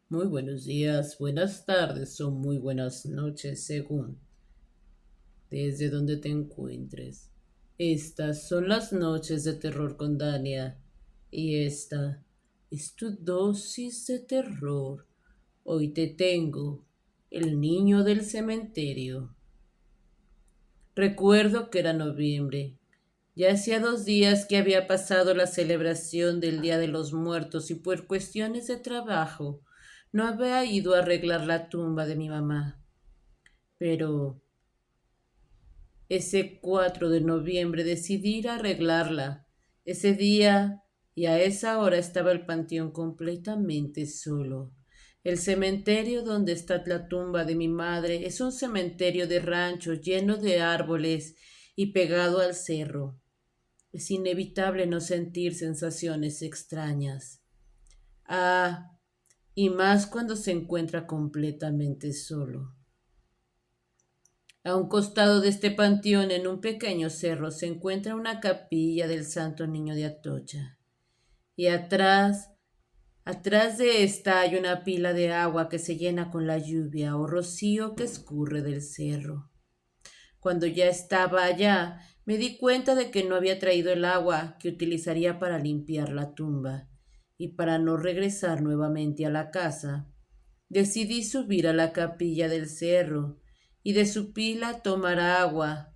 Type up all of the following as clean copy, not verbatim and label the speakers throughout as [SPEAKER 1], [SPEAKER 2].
[SPEAKER 1] Muy buenos días, buenas tardes o muy buenas noches, según desde donde te encuentres. Estas son las noches de terror con Dania y esta es tu dosis de terror. Hoy te tengo el niño del cementerio. Recuerdo que era noviembre. Ya hacía 2 días que había pasado la celebración del Día de los Muertos y por cuestiones de trabajo no había ido a arreglar la tumba de mi mamá. Pero ese 4 de noviembre decidí ir a arreglarla. Ese día y a esa hora estaba el panteón completamente solo. El cementerio donde está la tumba de mi madre es un cementerio de rancho lleno de árboles y pegado al cerro. Es inevitable no sentir sensaciones extrañas. Ah, y más cuando se encuentra completamente solo. A un costado de este panteón, en un pequeño cerro, se encuentra una capilla del Santo Niño de Atocha. Y atrás de esta hay una pila de agua que se llena con la lluvia o rocío que escurre del cerro. Cuando ya estaba allá, me di cuenta de que no había traído el agua que utilizaría para limpiar la tumba, y para no regresar nuevamente a la casa, decidí subir a la capilla del cerro y de su pila tomar agua,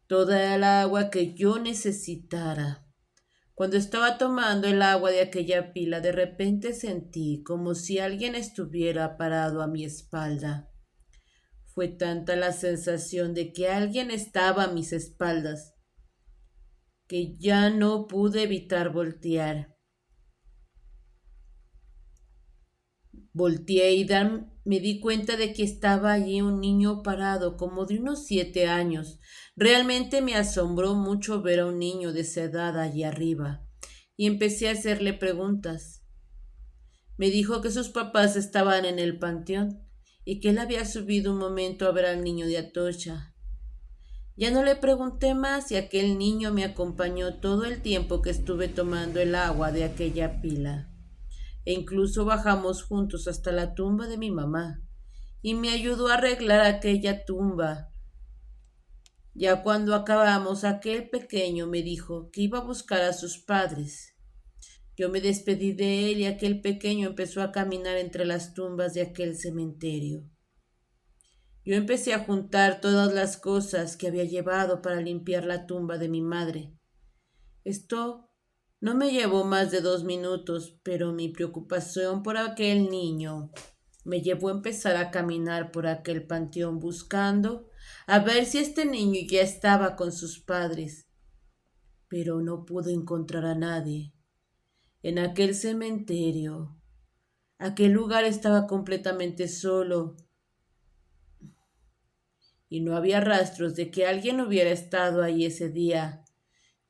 [SPEAKER 1] toda el agua que yo necesitara. Cuando estaba tomando el agua de aquella pila, de repente sentí como si alguien estuviera parado a mi espalda. Fue tanta la sensación de que alguien estaba a mis espaldas que ya no pude evitar voltear. Volteé y me di cuenta de que estaba allí un niño parado, como de unos 7 años. Realmente me asombró mucho ver a un niño de esa edad allí arriba, y empecé a hacerle preguntas. Me dijo que sus papás estaban en el panteón y que él había subido un momento a ver al niño de Atocha. Ya no le pregunté más y aquel niño me acompañó todo el tiempo que estuve tomando el agua de aquella pila. E incluso bajamos juntos hasta la tumba de mi mamá y me ayudó a arreglar aquella tumba. Ya cuando acabamos, aquel pequeño me dijo que iba a buscar a sus padres. Yo me despedí de él y aquel pequeño empezó a caminar entre las tumbas de aquel cementerio. Yo empecé a juntar todas las cosas que había llevado para limpiar la tumba de mi madre. Esto no me llevó más de 2 minutos, pero mi preocupación por aquel niño me llevó a empezar a caminar por aquel panteón buscando a ver si este niño ya estaba con sus padres, pero no pude encontrar a nadie. En aquel cementerio, aquel lugar estaba completamente solo y no había rastros de que alguien hubiera estado ahí ese día.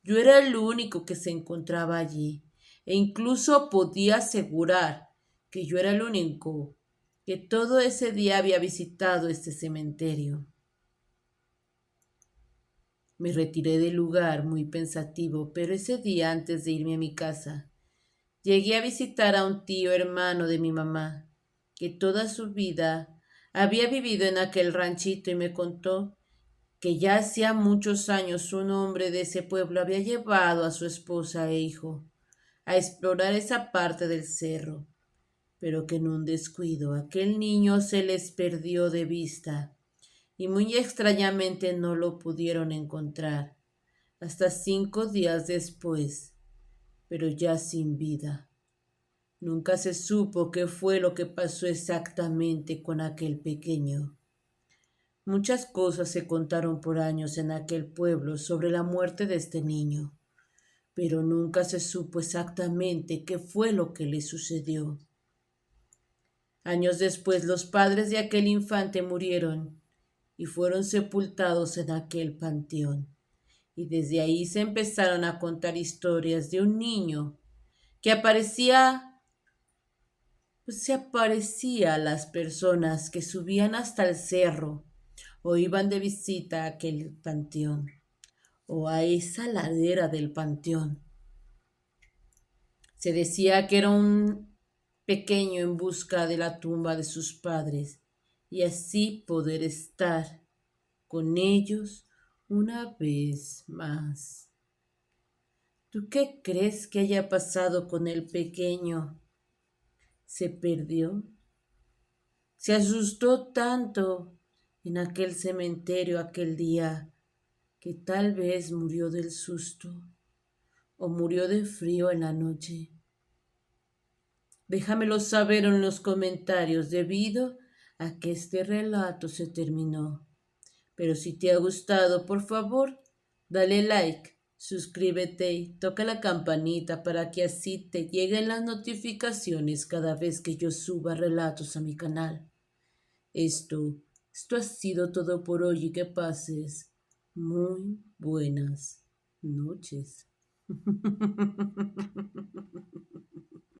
[SPEAKER 1] Yo era el único que se encontraba allí, e incluso podía asegurar que yo era el único que todo ese día había visitado este cementerio. Me retiré del lugar muy pensativo, pero ese día antes de irme a mi casa, llegué a visitar a un tío hermano de mi mamá, que toda su vida había vivido en aquel ranchito y me contó que ya hacía muchos años un hombre de ese pueblo había llevado a su esposa e hijo a explorar esa parte del cerro, pero que en un descuido aquel niño se les perdió de vista y muy extrañamente no lo pudieron encontrar hasta 5 días después, pero ya sin vida. Nunca se supo qué fue lo que pasó exactamente con aquel pequeño. Muchas cosas se contaron por años en aquel pueblo sobre la muerte de este niño, pero nunca se supo exactamente qué fue lo que le sucedió. Años después los padres de aquel infante murieron y fueron sepultados en aquel panteón. Y desde ahí se empezaron a contar historias de un niño que se aparecía a las personas que subían hasta el cerro o iban de visita a aquel panteón o a esa ladera del panteón. Se decía que era un pequeño en busca de la tumba de sus padres y así poder estar con ellos una vez más. ¿Tú qué crees que haya pasado con el pequeño? ¿Se perdió? Se asustó tanto en aquel cementerio aquel día que tal vez murió del susto o murió de frío en la noche. Déjamelo saber en los comentarios debido a que este relato se terminó. Pero si te ha gustado, por favor, dale like, suscríbete y toca la campanita para que así te lleguen las notificaciones cada vez que yo suba relatos a mi canal. Esto, esto ha sido todo por hoy y que pases muy buenas noches.